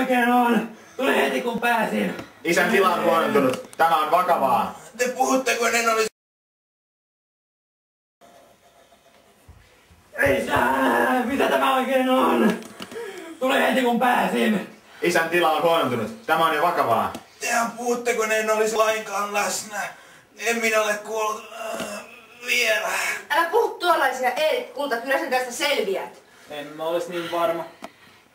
oikein on? Tuli heti kun pääsin. Isän tila on huonontunut. Tämä on vakavaa. Te puhutte kuin en olisi... Isä, mitä tämä oikein on? Tuli heti kun pääsin. Isän tila on huonontunut. Tämä on jo vakavaa. Tehän puhutte kuin en olisi lainkaan läsnä. En minä ole kuollut vielä. Älä puhu tuollaisia, Erik, kulta, kyllä sen tästä selviät. En mä olis niin varma.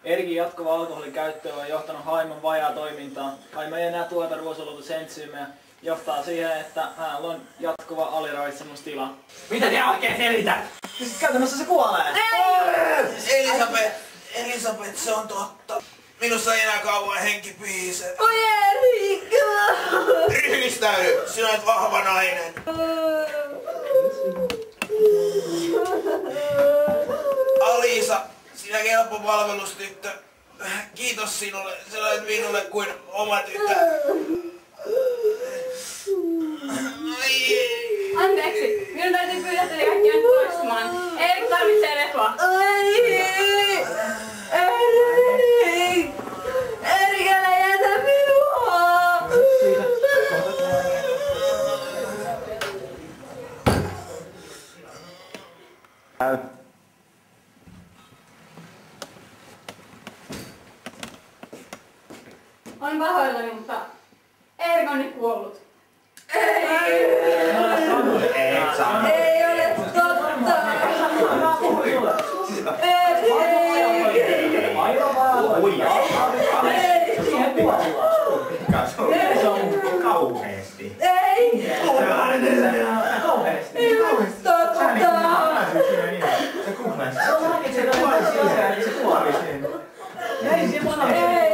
Erikin jatkuva alkoholin käyttö on johtanut Haimon vajaa toimintaan. Haimo ei enää tuota ruoansulatusensyymejä. Johtaa siihen, että hänellä on jatkuva aliravitsemustila. Mitä te oikein selität? Siis käytännössä se kuolee! Elisabeth, se on totta. Minussa ei enää kauan henki piise. Oi Erik! Ryhdistäydy, sinä olet vahva nainen. Alisa, sinä kelpo palvelustyttö. Kiitos sinulle, sinä olet minulle kuin oma tyttö. Anteeksi, minun täytyy pyytää teitä kaikkia nyt poistumaan. Erik tarvitsee lepoa. Erik! Erik, älä jätä minua! Olen pahoillani, mutta Erik on nyt kuollut. Ei ole totta! Se on kauheesti. Ei! Kauheesti. Ei ole totta! Se kuolee. Se kuolee. Ei, se kuolee. Ei!